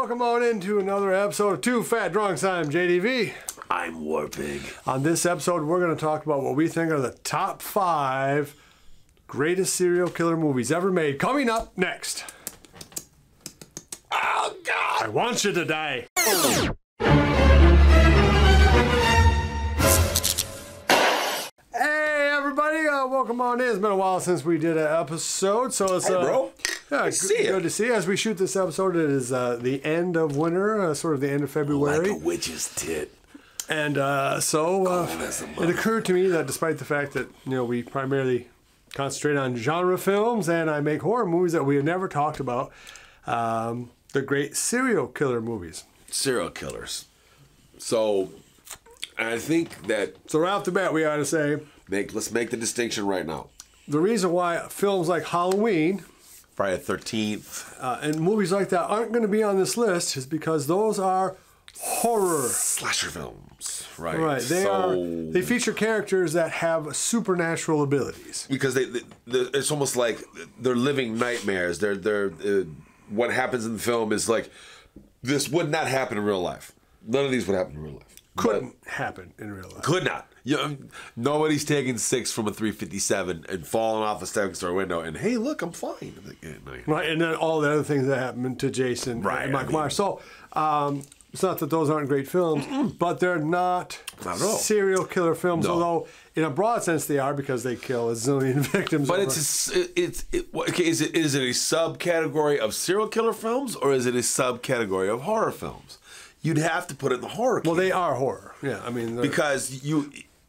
welcome on into another episode of Two Fat Drunks. I'm JDV. I'm Warpig. On this episode, we're going to talk about what we think are the top 5 greatest serial killer movies ever made. Coming up next. Oh, God! I want you to die. Hey, everybody. Welcome on in. It's been a while since we did an episode, so it's... Hey, bro. Yeah, Good to see you. Good to see you. As we shoot this episode, it is the end of winter, sort of the end of February. Like a witch's tit. And it occurred to me that despite the fact that we primarily concentrate on genre films and I make horror movies, that we have never talked about the great serial killer movies. Serial killers. So, I think that... So right off the bat, we ought to say... Let's make the distinction right now. The reason why films like Halloween... Friday the 13th. And movies like that aren't going to be on this list is because those are horror. Slasher films. Right. Right. They feature characters that have supernatural abilities. Because it's almost like they're living nightmares. What happens in the film is like, this would not happen in real life. None of these would happen in real life. Couldn't happen in real life. Could not. Nobody's taking 6 from a 357 and falling off a second story window and, hey, look, I'm fine. I'm like, yeah, no, right, and then all the other things that happened to Jason and Michael Myers. So it's not that those aren't great films, but they're not serial killer films, although in a broad sense they are because they kill a zillion victims. But is it a subcategory of serial killer films or is it a subcategory of horror films? You'd have to put it in the horror. Well, they are horror. Yeah, I mean, because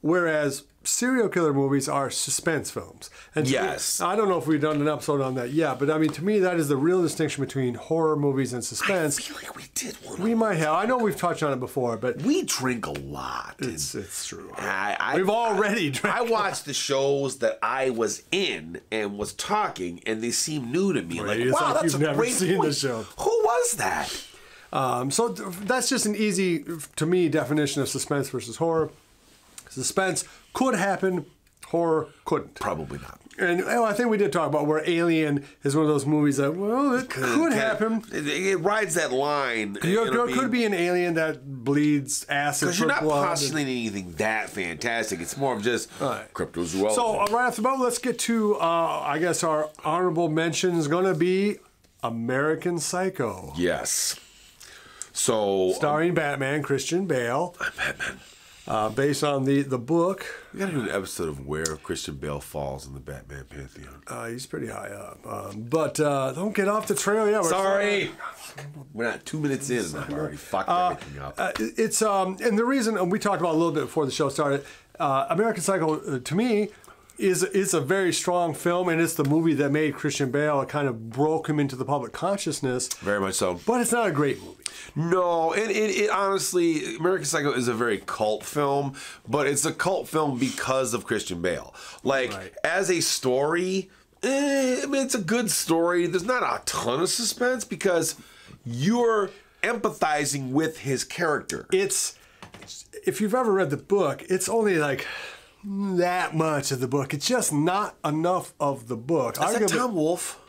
whereas serial killer movies are suspense films. And yes, I don't know if we've done an episode on that yet, but I mean, to me, that is the real distinction between horror movies and suspense. I feel like we did one. We might have. I know we've touched on it before, but we drink a lot. It's true. We've already drank. I watched the shows that I was in and was talking, and they seem new to me. Right, like, wow, that's you've a never great seen point. the show. Who was that? So that's just an easy, to me, definition of suspense versus horror. Suspense could happen, horror couldn't. Probably not. And I think we did talk about where Alien is one of those movies that, well, it could happen. It rides that line. There could be an alien that bleeds acid. Because you're not postulating anything that fantastic. It's more of just cryptozoology. So right off the bat, let's get to, I guess, our honorable mention is going to be American Psycho. Yes. So starring Batman, Christian Bale. Batman. Based on the book. We gotta do an episode of where Christian Bale falls in the Batman pantheon. He's pretty high up. But don't get off the trail yet. Sorry. We're not 2 minutes in and I've already fucked everything up. It's and the reason, and we talked about a little bit before the show started, American Psycho, to me, is a very strong film, and it's the movie that made Christian Bale. It kind of broke him into the public consciousness. Very much so. But it's not a great movie. No, and it honestly, American Psycho is a very cult film, but it's a cult film because of Christian Bale. Like, as a story, I mean, it's a good story. There's not a ton of suspense because you're empathizing with his character. If you've ever read the book, it's only like that much of the book. It's just not enough of the book. Is that Tom Wolfe?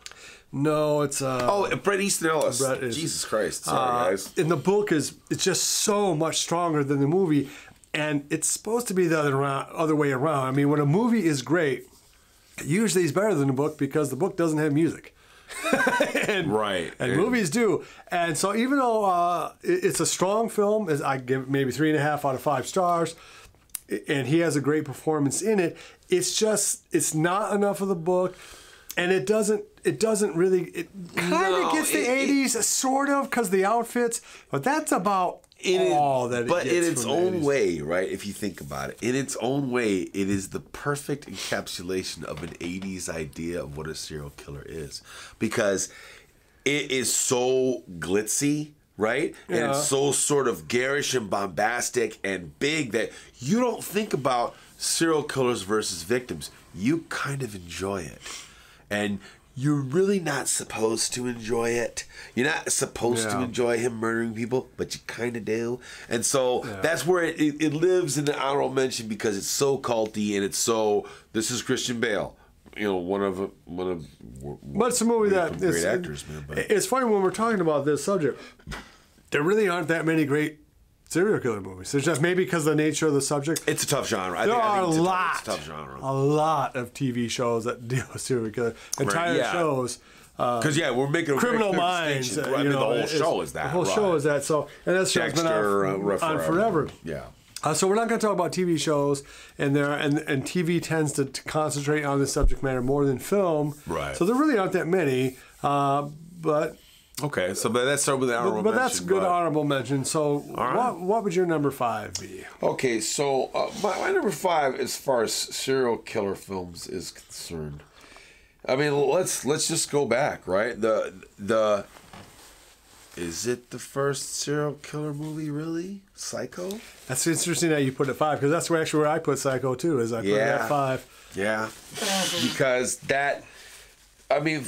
No, it's Bret Easton Ellis. Jesus Christ! Sorry, guys. And the book it's just so much stronger than the movie, and it's supposed to be the other way around. I mean, when a movie is great, usually it's better than the book because the book doesn't have music. and movies do. And so even though it's a strong film, I give it maybe 3.5 out of 5 stars. And he has a great performance in it. It's not enough of the book, and it doesn't really. It kind of gets the 80s, sort of, because the outfits. But that's about all that it gets. But in its own 80s. way, right? If you think about it, in its own way, it is the perfect encapsulation of an 80s idea of what a serial killer is, because it is so glitzy. Right? Yeah. And it's so sort of garish and bombastic and big that you don't think about serial killers versus victims. You kind of enjoy it. And you're really not supposed to enjoy it. You're not supposed to enjoy him murdering people, but you kind of do. And so that's where it lives in the honorable mention because it's so culty and it's so, this is Christian Bale. One of but it's a movie that great actors, man. But it's funny when we're talking about this subject. there really aren't that many great serial killer movies. There's just maybe because of the nature of the subject. It's a tough genre. There are it's a lot, it's a tough genre. a lot of TV shows that deal with serial killer. Entire shows. Because we're making a Criminal very clear Minds. distinction. I mean, the whole show is that. The whole show is that. So, and that show's been on forever. Yeah. So we're not going to talk about TV shows, and TV tends to concentrate on the subject matter more than film. Right. So there really aren't that many, but. Okay, so let's start with the honorable mention. But that's good honorable mention. So what would your number 5 be? Okay, so my number 5, as far as serial killer films is concerned, I mean, let's just go back, right? Is it the first serial killer movie, really? Psycho? That's interesting that you put it 5, because that's where I put Psycho too. Is I put it at 5. Yeah, because that. I mean,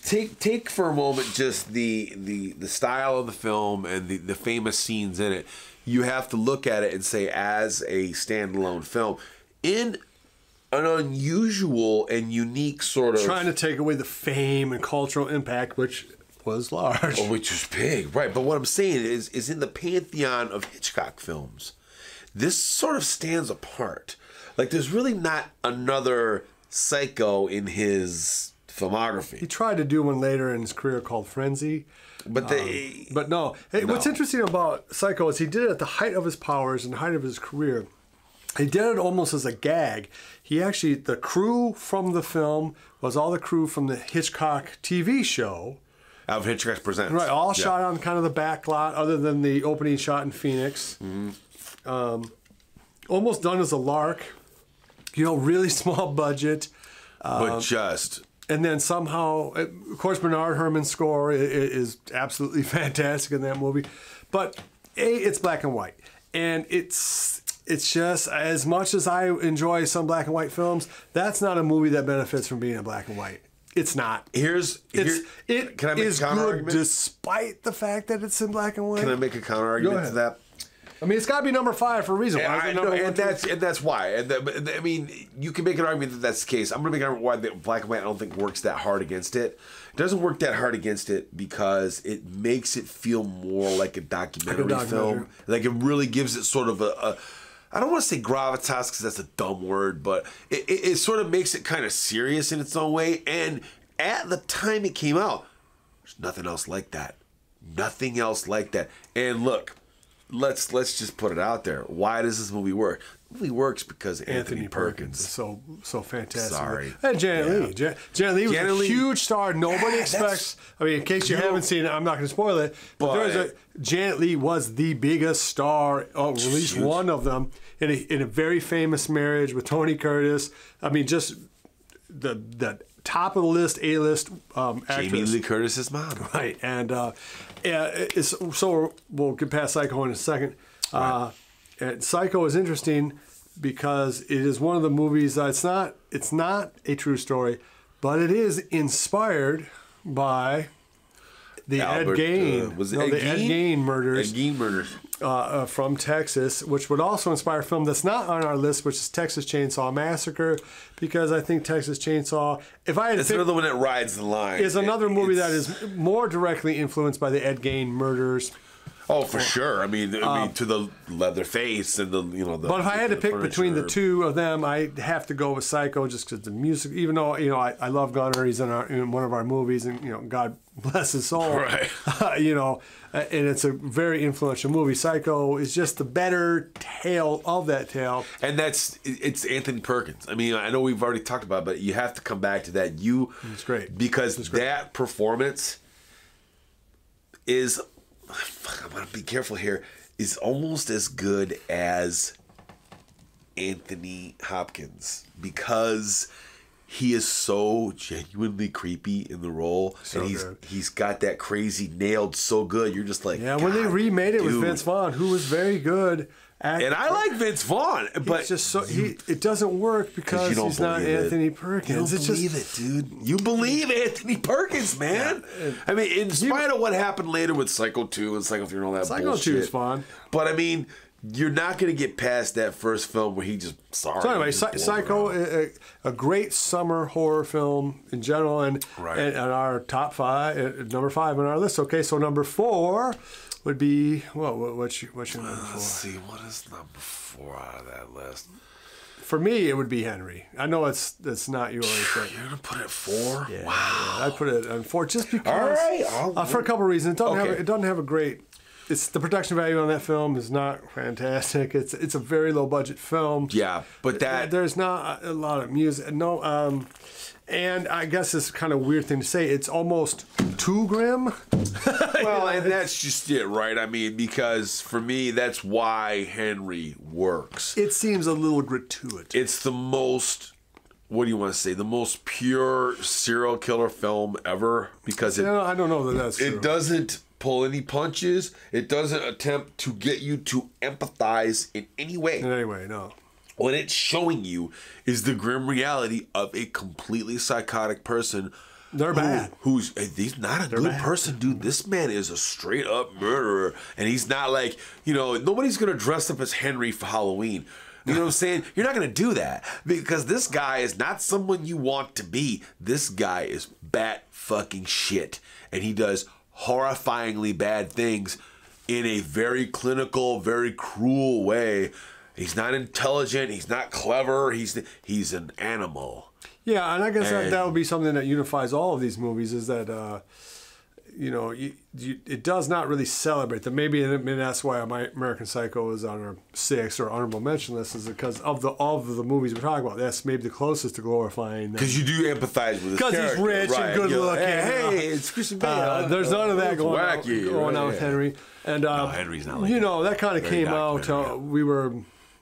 take for a moment just the style of the film and the famous scenes in it. You have to look at it and say, as a standalone film, in an unusual and unique sort of trying to take away the fame and cultural impact, which was large, which was big, right? But what I'm saying is in the pantheon of Hitchcock films, this sort of stands apart. Like, there's really not another Psycho in his filmography. He tried to do one later in his career called Frenzy. But no. Hey, what's interesting about Psycho is he did it at the height of his powers and the height of his career. He did it almost as a gag. The crew from the film was all the crew from the Hitchcock TV show. Of Hitchcock Presents. Right, all shot on kind of the back lot, other than the opening shot in Phoenix. Mm-hmm. Almost done as a lark. Really small budget. But just... And then somehow, of course, Bernard Herrmann's score is absolutely fantastic in that movie. But it's black and white, and it's just, as much as I enjoy some black and white films, that's not a movie that benefits from being in black and white. It's not. Can I make a counter argument? Despite the fact that it's in black and white. Can I make a counter argument to that? I mean, it's got to be number 5 for a reason. I know, and that's why. I mean, you can make an argument that that's the case. I'm going to make an argument why the black and white I don't think works that hard against it. It doesn't work that hard against it because it makes it feel more like a documentary film. Like, it really gives it sort of a I don't want to say gravitas because that's a dumb word, but it sort of makes it kind of serious in its own way. And at the time it came out, there's nothing else like that. Nothing else like that. And look. Let's just put it out there. Why does this movie work? The movie works because Anthony Perkins is so fantastic. Sorry. And Janet Leigh. Janet Leigh was a huge star. Nobody expects. I mean, in case you haven't seen it, I'm not going to spoil it. But Janet Leigh was the biggest star, at least one of them, in a very famous marriage with Tony Curtis. I mean, just the top of the list, A-list actress. Jamie Lee Curtis's mom. Right, and so we'll get past Psycho in a second. Right. And Psycho is interesting because it is one of the movies that it's not a true story, but it is inspired by the Ed Gein. Ed Gein murders. Ed Gein murders. From Texas, which would also inspire a film that's not on our list, which is Texas Chainsaw Massacre, because I think Texas Chainsaw, if I had it's another one that rides the line. Is another movie that is more directly influenced by the Ed Gein murders. Oh, for sure. I mean, to the leather face and the. But if I had to pick between the two of them, I'd have to go with Psycho, just because the music. Even though I love Gunnar, he's in one of our movies, and God bless his soul. Right. And it's a very influential movie. Psycho is just the better tale of that tale. And it's Anthony Perkins. I mean, I know we've already talked about it, but you have to come back to that. It's great. Because that performance is, I'm going to be careful here, is almost as good as Anthony Hopkins. Because he is so genuinely creepy in the role, so and he's got that crazy nailed so good. You're just like, when they remade it with Vince Vaughn, who was very good. And I like Vince Vaughn, but it's just it doesn't work because he's not Anthony Perkins. You don't believe it, dude. You believe Anthony Perkins, man. Yeah. I mean, in spite of what happened later with Psycho 2 and Psycho 3 and all that bullshit. Psycho 2 is fun, but I mean, you're not going to get past that first film where he just So anyway, Psycho, a great summer horror film in general, and our top 5, number 5 on our list. Okay, so number 4, would be what's your number Let's 4? see, what is number 4 out of that list? For me, it would be Henry. I know it's not yours, but You're gonna put it 4? yeah, Wow. I'd put it on 4 just because. All right. For a couple of reasons, Okay. it doesn't have a great. It's the production value on that film is not fantastic. It's a very low budget film. Yeah, but There's not a lot of music. No, and I guess it's kind of a weird thing to say. It's almost too grim. well, and that's just it, right? I mean, because for me, that's why Henry works. It seems a little gratuitous. It's the most, what do you want to say, the most pure serial killer film ever, because I don't know that that's true. it doesn't pull any punches. It doesn't attempt to get you to empathize in any way. Anyway, no. What it's showing you is the grim reality of a completely psychotic person. They're bad. He's not a good person, dude. This man is a straight up murderer, and he's not like, nobody's gonna dress up as Henry for Halloween. You know what I'm saying? You're not gonna do that because this guy is not someone you want to be. This guy is bat fucking shit, and he does horrifyingly bad things in a very clinical, very cruel way. He's not intelligent. He's not clever. He's an animal. Yeah, and I guess that would be something that unifies all of these movies is that, it does not really celebrate them. Maybe that's why my American Psycho is on our 6th or honorable mention list, is because of the movies we're talking about. That's maybe the closest to glorifying them. Because you do empathize with his Because character. he's rich and good looking. Hey, it's Christian Bale. There's none of that It's going wacky, on with Henry. And Henry's not like that kind of Very came out. documentary, We were,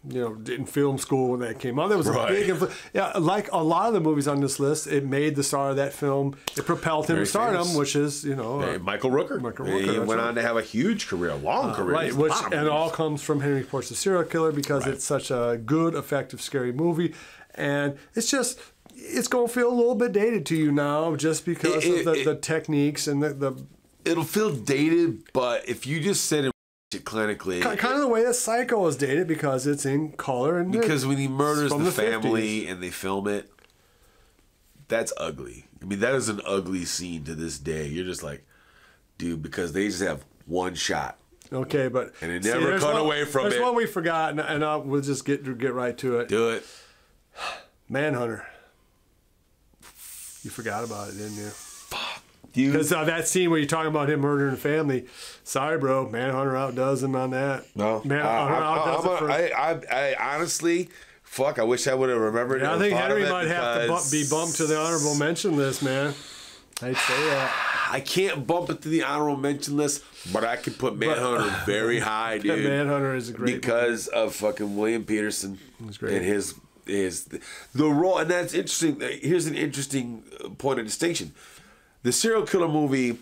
in film school when that came out. That was Right. a big influence. Yeah, like a lot of the movies on this list, it made the star of that film. It propelled him Very to stardom, famous. which is Michael Rooker. He that's went right. on to have a huge career, a long career. Right, He's which a lot of and movies. all comes from Henry Portrait of a Serial Killer because Right. it's such a good, effective, scary movie, and it's going to feel a little bit dated to you now just because of the techniques and the It'll feel dated, but if you just sit and watch it clinically, kind of the way that Psycho is dated because it's in color and because when he murders from the the family 50s. and they film it, that's ugly. I mean, that is an ugly scene to this day. You're just like, dude, because they just have one shot. Okay, but And it never there's cut one- away from there's it. one we forgot, and we'll just get right to it. Do it. Manhunter. You forgot about it, didn't you? Dude. Because that scene where you're talking about him murdering the family, sorry, bro, Manhunter outdoes him on that. No, Manhunter outdoes it for. I honestly, I wish I would have remembered. Yeah, I and think thought of Henry it might have to because be bumped to the honorable mention list, man. I'd say that. I can't bump it to the honorable mention list, but I can put Manhunter very high, dude. Manhunter is a great because of fucking William Peterson great. and his the role, and that's interesting. Here's an interesting point of distinction: the serial killer movie,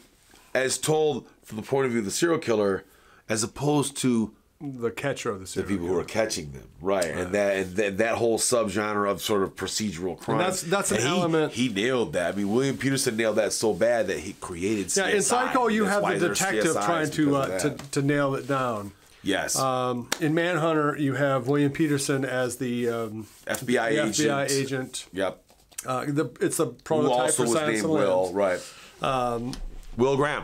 as told from the point of view of the serial killer, as opposed to the catcher of the the serial people who are catching them, right? And that whole subgenre of sort of procedural crime. that's an And element. He nailed that. I mean, William Peterson nailed that so bad that he created CSI. Yeah, in Psycho, you That's have why the there's detective CSIs trying because of that. to nail it down. Yes. In Manhunter, you have William Peterson as the FBI agent. FBI agent. Yep. It's a Who prototype also for was Silence named of the Will, Lambs. right. Will Graham.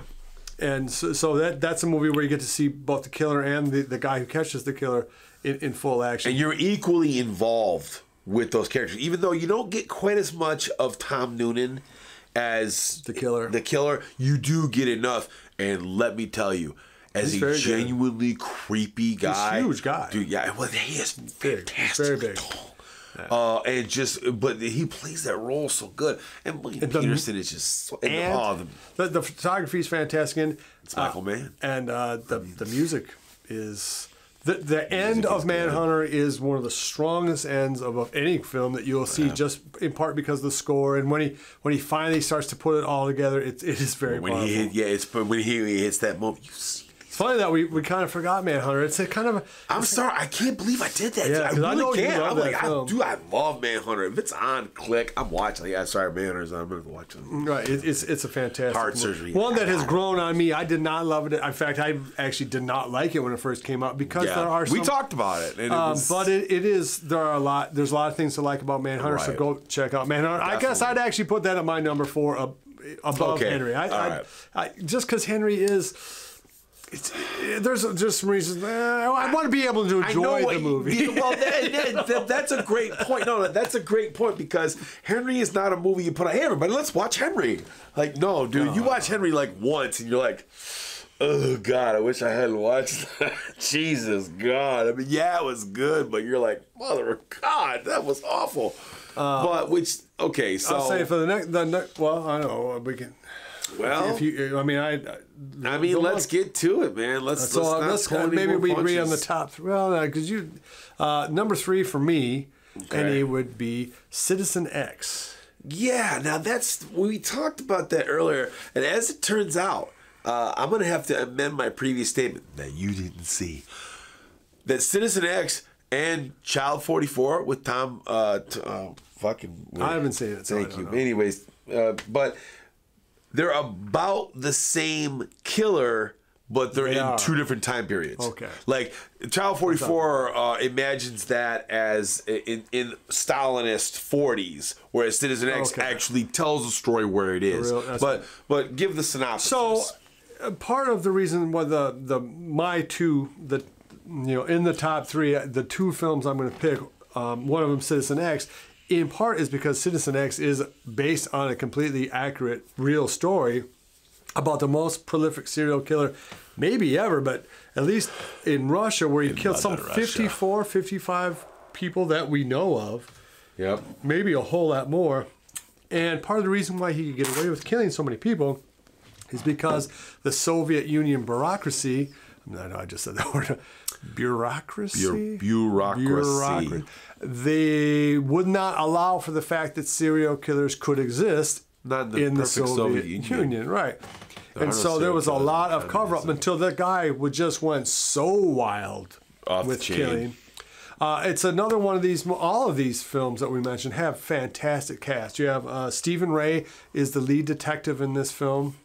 And so that's a movie where you get to see both the killer and the guy who catches the killer in full action. And you're equally involved with those characters, even though you don't get quite as much of Tom Noonan as The killer. The killer, you do get enough. And let me tell you, as He's a very good. genuinely creepy guy, huge guy. dude. Yeah, well, he is big. He's fantastic. very big. But he plays that role so good. And William Peterson is just so, the photography is fantastic. And it's Michael Mann. And the music is the end of Manhunter is one of the strongest ends of any film that you'll see, just in part because of the score. And when he finally starts to put it all together, it is very powerful. When he hits that moment, you see. It's funny that we kind of forgot Manhunter. It's a kind of. I'm sorry, I can't believe I did that. Yeah, I 'cause I know really you can't. love I'm that like, film. I love Manhunter. If it's on, click. I'm watching. Yeah, sorry, Manhunter's on. I'm gonna watch it. Right, it's a fantastic Heart movie. surgery. One that has grown on me. I did not love it. In fact, I actually did not like it when it first came out because there are some. We talked about it, and But it is. There's a lot of things to like about Manhunter. So Right. go check out Manhunter. I guess I'd actually put that at my number 4 above Okay. Henry. All right. Just because Henry is. there's just some reasons. I want to be able to enjoy the movie. Well, that's a great point. No, that's a great point because Henry is not a movie you put on. Hey, everybody, let's watch Henry. Like, no, dude, you watch Henry like once and you're like, oh God, I wish I hadn't watched that. Jesus God. I mean, yeah, it was good, but you're like, mother of God, that was awful. Okay, so I'll say for the next. Well, I don't know. We can. Well, I mean, let's get to it, man. Let's maybe we agree on the punches. top. Well, because number 3 for me, and it would be Citizen X. Yeah, now we talked about that earlier, and as it turns out, I'm going to have to amend my previous statement that you didn't see. That Citizen X and Child 44 with Tom, fucking. I haven't seen it. So Thank you. Anyways, but they're about the same killer, but they're in 2 different time periods. Okay. Like Child 44 imagines that as in Stalinist 40s, whereas Citizen X actually tells the story where it is. But give the synopsis. So part of the reason why in the top 3, the 2 films I'm going to pick, one of them Citizen X, in part is because Citizen X is based on a completely accurate, real story about the most prolific serial killer maybe ever, but at least in Russia, where he killed some 54, 55 people that we know of. Yep. Maybe a whole lot more. And part of the reason why he could get away with killing so many people is because the Soviet Union bureaucracy, I just said that word, bureaucracy? Bureaucracy. They would not allow for the fact that serial killers could exist in the Soviet Union. Right. And so there was a lot of cover-up until that guy just went so wild with killing. It's another one of these, all of these films that we mentioned have fantastic cast. You have Stephen Ray is the lead detective in this film.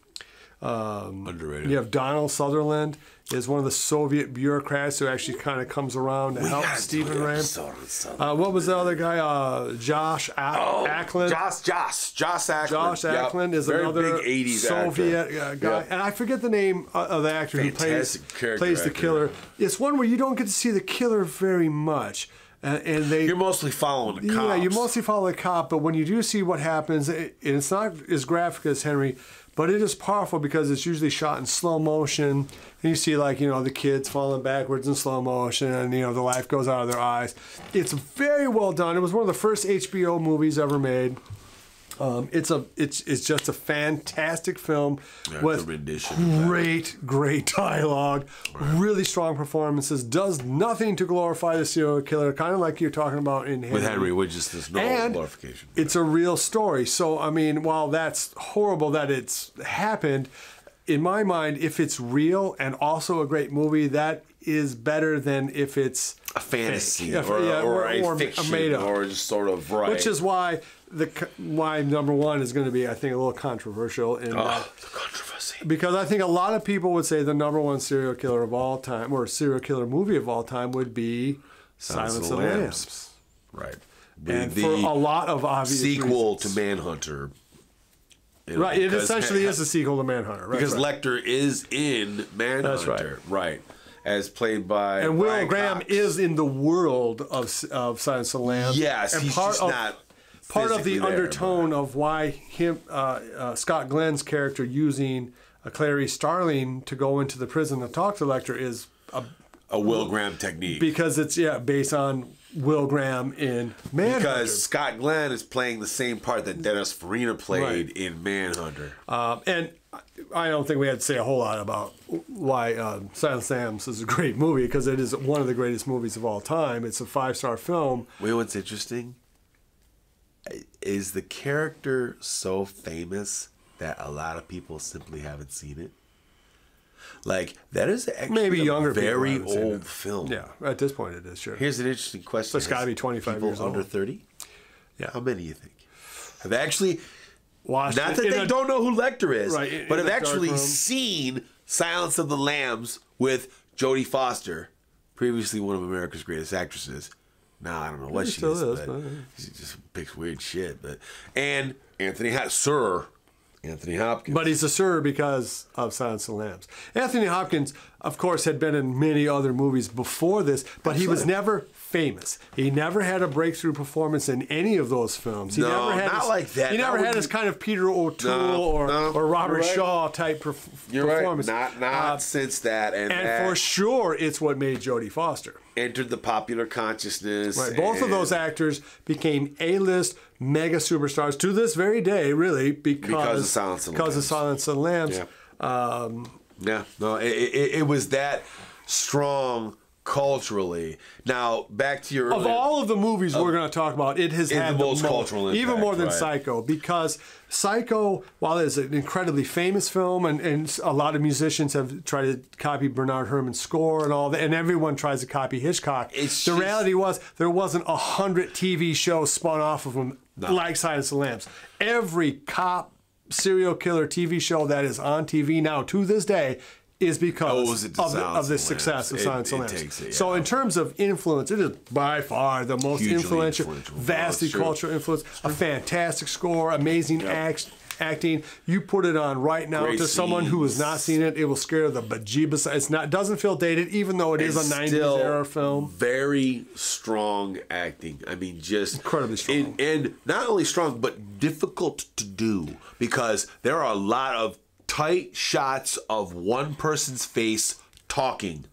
Underrated. You have Donald Sutherland is one of the Soviet bureaucrats who actually kind of comes around to help Stephen Ray. What was the other guy? Josh Ackland. Josh Ackland. Josh Ackland is very another big 80s Soviet guy. Yep. And I forget the name of the actor who plays the killer. It's one where you don't get to see the killer very much. And you're mostly following the cops. Yeah, you mostly follow the cop, but when you do see what happens, it's not as graphic as Henry, but it is powerful because it's usually shot in slow motion. And you see, the kids falling backwards in slow motion, and, the life goes out of their eyes. It's very well done. It was one of the first HBO movies ever made. It's just a fantastic film with great dialogue, really strong performances. Does nothing to glorify the serial killer, kind of like you're talking about in Henry. With Henry, which is this no glorification. It's a real story. So I mean, while that's horrible that it's happened, in my mind, if it's real and also a great movie, that is better than if it's a fantasy or a fiction made up. Or just sort of right. Which is why why number 1 is going to be, I think, a little controversial. The controversy. Because I think a lot of people would say the number 1 serial killer of all time, or serial killer movie of all time, would be Silence of the Lambs. Right. And for a lot of obvious sequel reasons. to Manhunter. Right, it essentially is a sequel to Manhunter. Right, because Lecter is in Manhunter. That's right. As played by And Will Brian Graham Cox. is in the world of Silence of the Lambs. Yes, and he's just not part of the physically there, undertone of why Scott Glenn's character using Clarice Starling to go into the prison to talk to Lecter is a Will Graham technique. Because it's based on Will Graham in Manhunter. Because Scott Glenn is playing the same part that Dennis Farina played in Manhunter. And I don't think we had to say a whole lot about why Silence of the Lambs is a great movie, because it is one of the greatest movies of all time. It's a 5-star film. Wait, what's interesting is the character so famous that a lot of people simply haven't seen it. Like, that is actually maybe younger very old film. Yeah, at this point it is, sure. Here's an interesting question. So it's got to be 25 years old. Under 30? Yeah. How many do you think have actually watched not that they don't know who Lecter is, right, but have actually seen Silence of the Lambs with Jodie Foster, previously one of America's greatest actresses. Now I don't know what she is, but she just picks weird shit. And Anthony Anthony Hopkins. But he's a sir because of Silence of the Lambs. Anthony Hopkins, of course, had been in many other movies before this, but he was never famous. He never had a breakthrough performance in any of those films. He No, never had not like that. He never That had would his be- kind of Peter O'Toole or Robert You're right. Shaw type You're performance. right. Not since that. And that for sure, it's what made Jodie Foster. entered the popular consciousness. Right. Both of those actors became A-list mega superstars to this very day, really, because of Silence of the because of Lambs. Silence of the Lambs. Yeah. Yeah, no, it was that strong culturally. Now, back to your Of all of the movies we're going to talk about, it has had the most cultural even impact, more than right. Psycho, because Psycho, while it's an incredibly famous film, and a lot of musicians have tried to copy Bernard Herrmann's score and all that, and everyone tries to copy Hitchcock. It's the just- reality was there wasn't 100 TV shows spun off of them like Silence of the Lambs. Every cop serial killer TV show that is on TV now to this day is because Owes it to of the Silence of the success of Lambs. Silence of the It Lambs. takes it, So yeah. in terms of influence, it is by far the most Hugely influential, influential. vastly It's true. cultural influence. A fantastic score, amazing acting. You put it on right now Great to someone who has not seen it, it will scare the bejeebus. It's not doesn't feel dated, even though it is a And 90s still era film. Very strong acting. I mean, just Incredibly strong. and not only strong, but difficult to do because there are a lot of tight shots of one person's face talking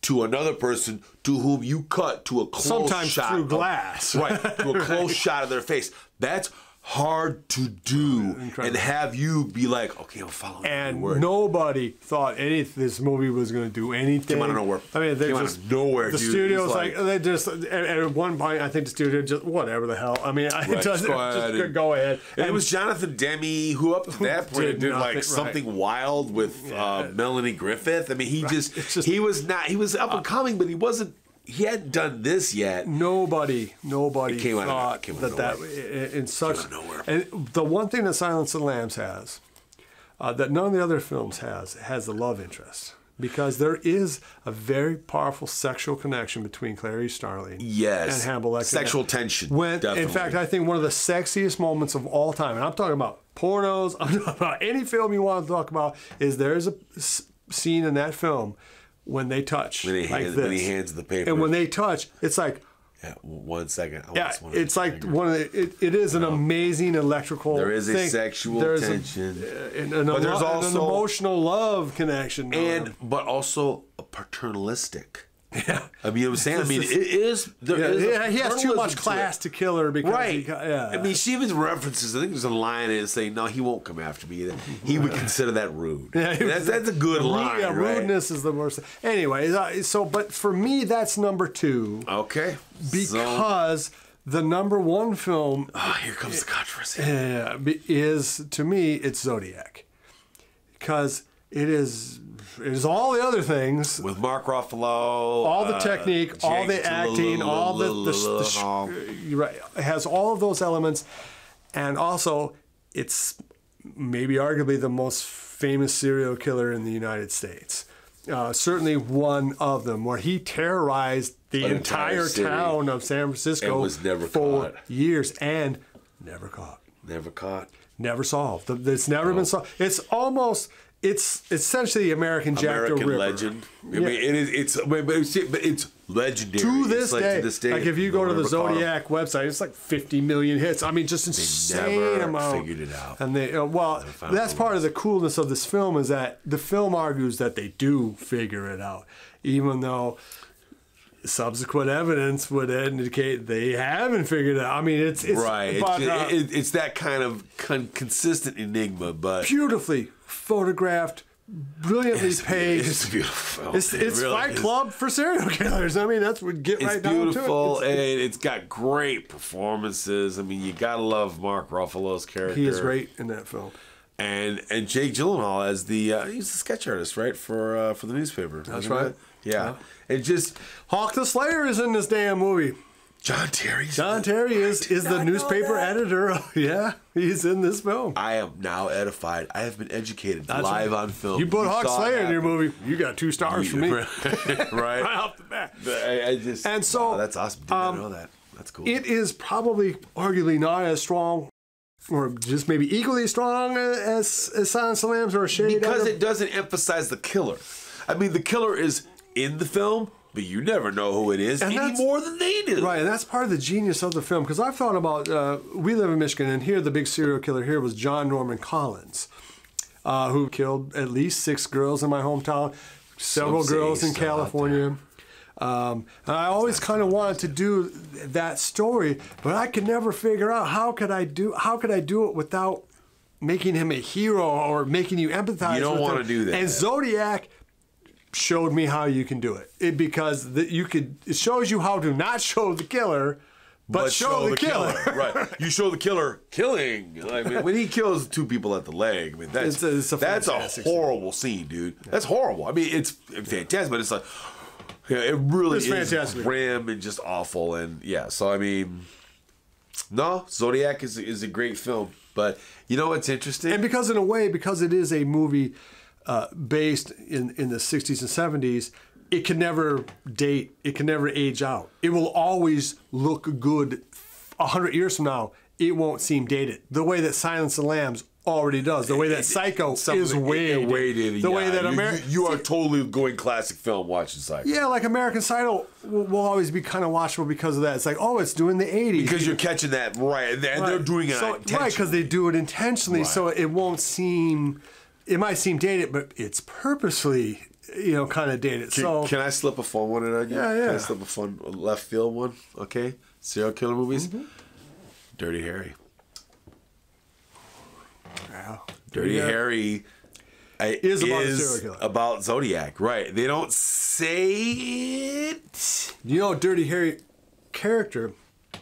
to another person to whom you cut to a close Sometimes shot through of- glass. right, to a close shot of their face. That's hard to do and have you be like, okay, I'm following And your word. nobody thought this movie was going to do anything. Came out of nowhere. I mean, they Came out just of nowhere, The dude. studio's It's like, they just at one point, I think the studio just whatever the hell. I mean, it Right, doesn't go ahead just and- go ahead. And it was Jonathan Demme who, up to that point, did did nothing, like right. something wild with Melanie Griffith. I mean, he It's just- he was up and coming, but he hadn't done this yet. Nobody It came out of- thought it came out of that in such. Came out of nowhere. And the one thing that Silence of the Lambs has, that none of the other films has the love interest. Because there is a very powerful sexual connection between Clarice Starling Yes. and Hannibal Lecter. Sexual tension, In definitely. fact, I think one of the sexiest moments of all time, and I'm talking about pornos, I'm talking about any film you want to talk about, is there's a scene in that film when they touch When he like hands- this. when he hands the paper. And when they touch, it's like, Yeah, 1 second. I yeah, just wanna- it's like one of the, it is an amazing electrical There is a thing. sexual There's tension. an But there's an also- emotional love connection. but also a paternalistic. yeah. I mean, you know what I'm saying? I mean, it is. There is a he has too paternalism much to class it. to kill her because Right. yeah. I mean, she even references, I think there's a line in it saying, no, he won't come after me. He would consider that rude. Yeah, That's a good line, Yeah, right? rudeness is the worst. Anyway, so but for me, that's number 2 Okay. because the number 1 film Here comes the controversy. is, to me, it's Zodiac, because it is all the other things. With Mark Ruffalo. All the technique, all the Jake acting, all you're right, it has all of those elements, and also it's maybe arguably the most famous serial killer in the United States. Certainly one of them, where he terrorized the An entire entire city. town of San Francisco And was never for caught. years and never caught, Never caught. never solved. It's never been solved. It's essentially American Jack the American Ripper. legend. I mean, it's legendary. To this, It's like, day, to this day, like if you go to the never caught him. Zodiac website, it's like 50 million hits. I mean, just insane never amount. figured it out. And they, found that's the part of the coolness of this film is that the film argues that they do figure it out, even though subsequent evidence would indicate they haven't figured it out. I mean, it's Right. but, It's that kind of consistent enigma, but beautifully photographed, brilliantly paced. It's a beautiful film. It's It really Fight is. Club for serial killers. I mean, that's what get It's right down to it. beautiful, and it's got great performances. I mean, you gotta love Mark Ruffalo's character. He is great in that film. and Jake Gyllenhaal as the he's the sketch artist, right, for the newspaper. That's Isn't right. it? Yeah, and just Hawk the Slayer is in this damn movie. John Terry. John Terry is the not know newspaper that. editor. Yeah, he's in this film. I am now edified. I have been educated live on film. You put Hawk saw it Slayer in your happen. movie, you got 2 stars from me. right? Right off the bat. I just And so, wow, that's awesome. Did not know that. That's cool. It is probably arguably not as strong or just maybe equally strong as Silence of the Lambs, or a shade because under? it doesn't emphasize the killer. I mean, the killer is in the film, but you never know who it is any more than they do. Right, and that's part of the genius of the film. Because I've thought about, we live in Michigan, and here the big serial killer here was John Norman Collins, who killed at least 6 girls in my hometown, several girls in California. And I always kind of wanted to do that story, but I could never figure out how could I do it without making him a hero or making you empathize. You don't want to do that. And Zodiac showed me how you can do it, because it shows you how to not show the killer, but show the killer. Right, you show the killer killing. I mean, when he kills 2 people at the leg, I mean that's a horrible scene, dude. Yeah. That's horrible. I mean, it's fantastic, but it's like, yeah, it really is fantastic, grim and just awful. And yeah, so I mean, no, Zodiac is a great film, but you know what's interesting? And because in a way, because it is a movie based in the 60s and 70s, it can never date. It can never age out. It will always look good 100 years from now. It won't seem dated. The way that Silence of the Lambs already does. The way that Psycho is way dated. The way that you are totally going classic film watching Psycho. Yeah, like American Psycho will always be kind of watchable because of that. It's like, oh, it's doing the 80s. Because you're catching that right. And they're doing it intentionally. Right, because they do it intentionally, so it won't seem... It might seem dated, but it's purposely, kind of dated. Can I slip a fun one in on you? Yeah. Can I slip a fun left field one? Okay. Serial killer movies. Mm-hmm. Dirty Harry. Wow. Dirty Harry is about a serial killer. About Zodiac, right? They don't say it. Dirty Harry character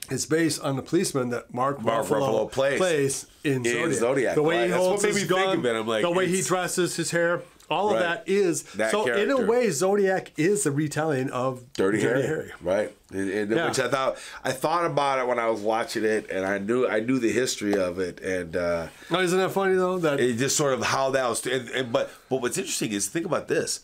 is based on the policeman that Mark Ruffalo plays in Zodiac. The way he holds his gun, the way he dresses, his hair, all of that is... That character. In a way, Zodiac is a retelling of Dirty Harry. Right. And which I thought about it when I was watching it, and I knew the history of it. And isn't that funny, though? That it just sort of how that was... But what's interesting is, think about this.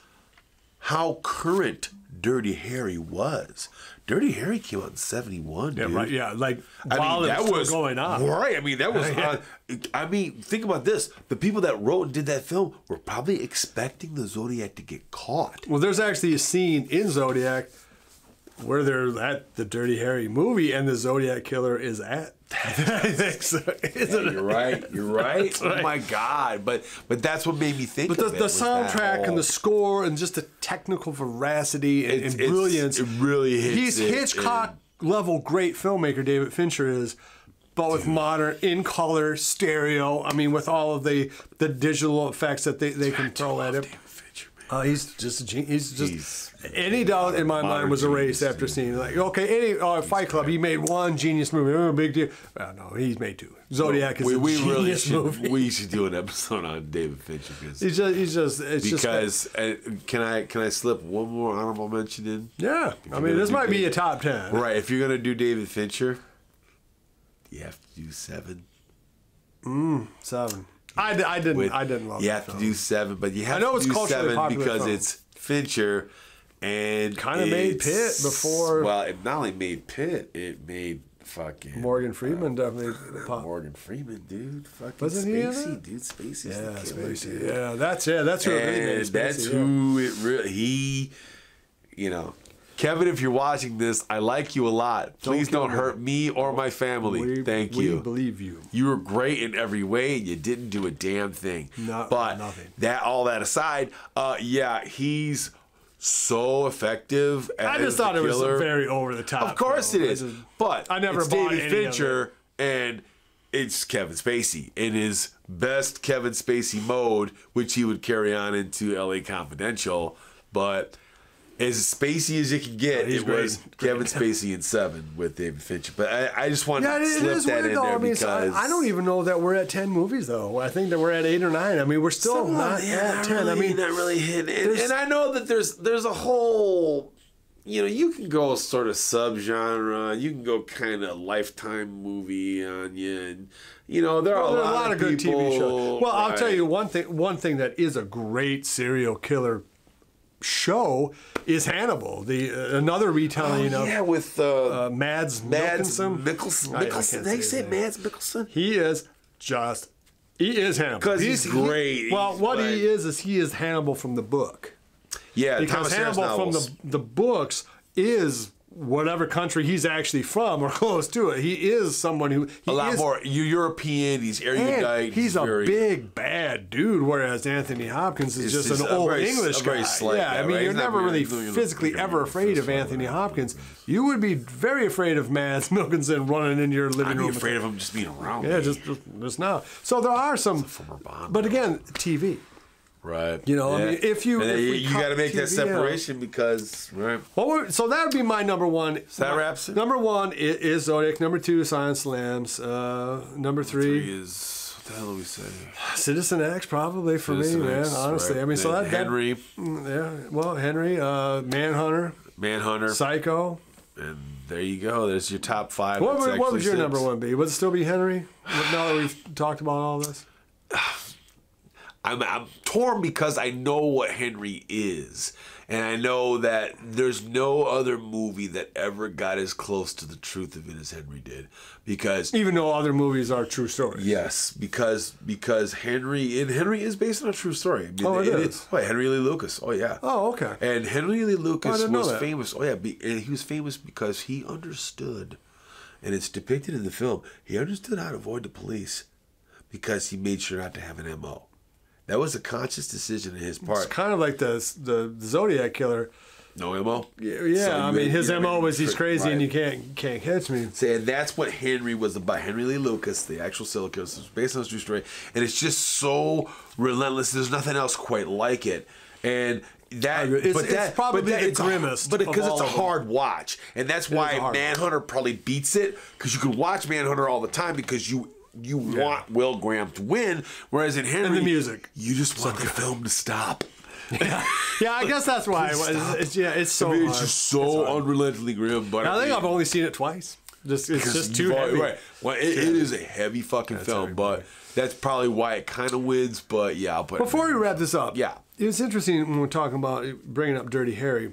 How current Dirty Harry was. Dirty Harry came out in 71, dude. Yeah, right. Yeah, like while it was going on. Right. I mean, that was. Think about this. The people that wrote and did that film were probably expecting the Zodiac to get caught. Well, there's actually a scene in Zodiac where they're at the Dirty Harry movie and the Zodiac killer is at. I think so. You're right. You're right. Oh my God! But that's what made me think. But the soundtrack and the score and just the technical veracity and brilliance. It really hits. He's Hitchcock level great filmmaker. David Fincher is, but with modern in color stereo. I mean, with all of the digital effects that they can throw at him. He's just a genius. He's just any doubt in my mind was erased after seeing Fight Club. He made one genius movie. Oh, big deal. Well, no, he's made 2. Zodiac is a genius movie. We should do an episode on David Fincher because can I slip one more honorable mention in? Yeah, I mean this might be a top 10. Right, if you're gonna do David Fincher, you have to do 7. 7. I didn't love it. You have to do 7, but you have to do 7 because it's Fincher and kind of made Pitt before. Well, it not only made Pitt, it made fucking Morgan Freeman definitely. Morgan Freeman, dude, fucking wasn't Spacey, dude. Spacey's the killer, Spacey. Dude. Yeah, that's who it really made. That's who it really. Kevin, if you're watching this, I like you a lot. Please don't hurt me or my family. Thank you. We believe you. You were great in every way, and you didn't do a damn thing. Nothing. All that aside, he's so effective. I just thought it was very over the top. Of course it is, but I never it's bought David Fincher, and it's Kevin Spacey in his best Kevin Spacey mode, which he would carry on into L.A. Confidential, but. As spacey as you can get, it was Kevin Spacey in 7 with David Fincher. But I just wanted to slip that in there because... I don't even know that we're at 10 movies, though. I think that we're at 8 or 9. I mean, we're still not at 10. I mean, not really hitting. And I know that there's a whole... you can go sort of subgenre. You can go kind of Lifetime movie on you. And, there are a lot of good people, TV shows. Well, I'll tell you one thing that is a great serial killer show is Hannibal, another retelling of with Mads Mikkelsen. Mikkelsen. Did they say Mads Mikkelsen? He is just he is Hannibal. 'Cause he's great. Well, what But- he is Hannibal from the book. Yeah, Because Thomas Harris Hannibal from novels. the books is whatever country he's actually from or close to it. He is someone who a lot more European. He's erudite. and he's a very, big bad dude, whereas Anthony Hopkins is It's just an a old very- English a very guy. slight Yeah, guy, I mean, right? you're He's not never really really doing physically it ever afraid of Anthony Hopkins. You would be very afraid of Mads Mikkelsen running into your living I'd be room. afraid of him just being around. Yeah, me. just now. So there are some, former Bond, but again, TV. Right. You know, I Yeah. mean, if you- And then if we you cut got to make that TV out- separation because right. So that would be my number one. So that wraps it? Number one is Zodiac. Number two, Silence Slams. Number three, Is what the hell do we say? Citizen X, probably for Citizen me, man. X, Honestly, right. I mean, so Then that Henry, yeah. Well, Henry, Manhunter, Manhunter, Psycho. and there you go. There's your top five. What That's would actually your six. number one be? Would it still be Henry? Now that we've talked about all this. I'm torn because I know what Henry is, and I know that there's no other movie that ever got as close to the truth of it as Henry did. Because Even though other movies are true stories. yes, because Henry is based on a true story. I mean, Oh, it is? Oh, Henry Lee Lucas. Oh yeah. Oh, okay. And Henry Lee Lucas didn't know was that. famous. Oh yeah, and he was famous because he understood, and it's depicted in the film. He understood how to avoid the police because he made sure not to have an MO. That was a conscious decision on his It's part. kind of like the Zodiac killer. No MO. Yeah, So I you mean, had- his you know, MO was he's crazy and right. you can't catch me. So, and that's what Henry was about. Henry Lee Lucas, the actual serial killer, it's based on a true story, and it's just so relentless. There's nothing else quite like it, and that. It's probably the grimmest But because of it's a all of them. hard watch, and that's is a why hard Manhunter probably beats it because you can watch Manhunter all the time because you want Will Graham to win, whereas in Henry, And the music. you just want the film to stop. Yeah, I guess that's why. It's so I mean, hard. it's just so unrelentingly grim. But I think I've only seen it twice. It's just too heavy. Right. Well, it is a heavy fucking film, heavy, but that's probably why it kind of wins. But yeah, I'll put it. Before we wrap this up, Yeah. it's interesting when we're talking about bringing up Dirty Harry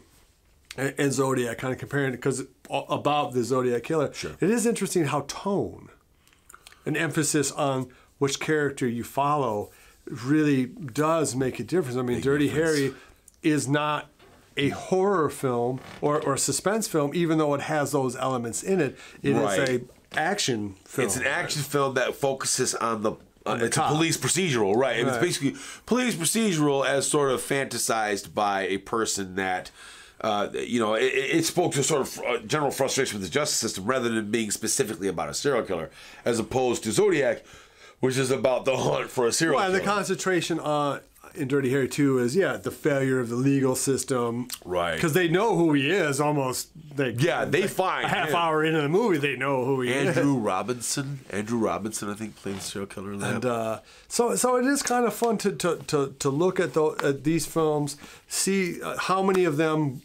and Zodiac, kind of comparing it because about the Zodiac killer. Sure. It is interesting how tone, an emphasis on which character you follow, really does make a difference. I mean, Dirty Harry is not a horror film or a suspense film, even though it has those elements in it. It is Right. a action film. It's an action film that focuses on the. the It's a cop. police procedural, right? And it's Right. basically police procedural as sort of fantasized by a person that. It spoke to sort of general frustration with the justice system rather than being specifically about a serial killer, as opposed to Zodiac, which is about the hunt for a serial Well, killer. the concentration in Dirty Harry 2 is, the failure of the legal system. Right. Because they know who he is almost. They find a half him. hour into the movie, they know who he is. Andrew Robinson, I think, played the serial killer in that. And so it is kind of fun to look at these films, see how many of them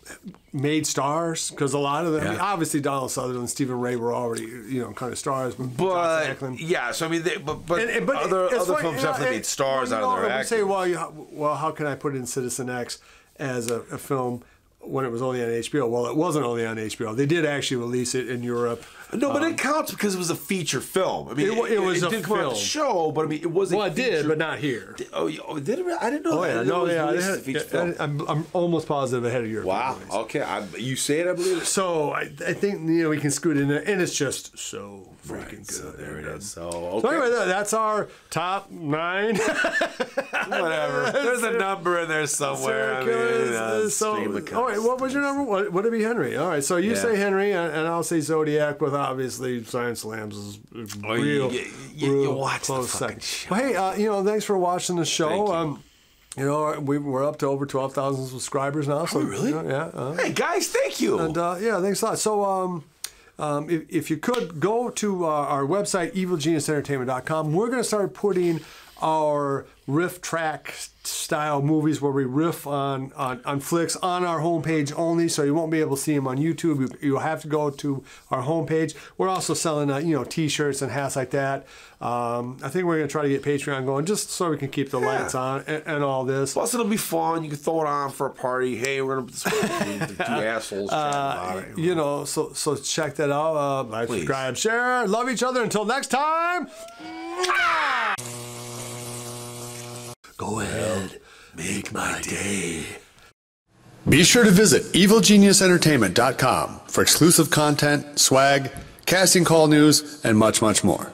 made stars, because a lot of them, I mean, Yeah. obviously Donald Sutherland and Stephen Ray were already kind of stars, but Johnson Ackland- yeah, so I mean, but And- other it's funny, films definitely made stars well, out of their we actors. say, well, how can I put in Citizen X as a film when it was only on HBO? Well, it wasn't only on HBO. They did actually release it in Europe. No, but it counts because it was a feature film. I mean, It was a did come out film. the show, but I mean, it was a Well, it did, feature- but not here. Did it? I didn't know. Oh that. yeah, I didn't know no, it was yeah. released as a feature film. I'm almost positive ahead of Europe. Wow. Okay, you say it, I believe it. So I think we can scoot in there, and it's just so freaking good. So there it is. So So okay, anyway, that's our top 9. whatever. There's a number in there somewhere. I mean, stream of all right, what was your number? What would it be, Henry? All right, so you Yeah. say Henry, and I'll say Zodiac, with obviously Silence Slams is Oh, real, you real watch the close fucking second. show. Well, hey, thanks for watching the show. Thank you. We're up to over 12,000 subscribers now. So really? Yeah. Hey guys, thank you. And thanks a lot. So if you could go to our website, evilgeniusentertainment.com, we're going to start putting our riff track style movies where we riff on flicks on our homepage only, so you won't be able to see them on YouTube. You'll have to go to our homepage. We're also selling t-shirts and hats like that. I think we're going to try to get Patreon going just so we can keep the lights on and all this. Plus, it'll be fun. You can throw it on for a party. Hey, we're going to two assholes chatting about it. So check that out. Like, subscribe, share, love each other. Until next time. Go ahead, make my day. Be sure to visit EvilGeniusEntertainment.com for exclusive content, swag, casting call news, and much, much more.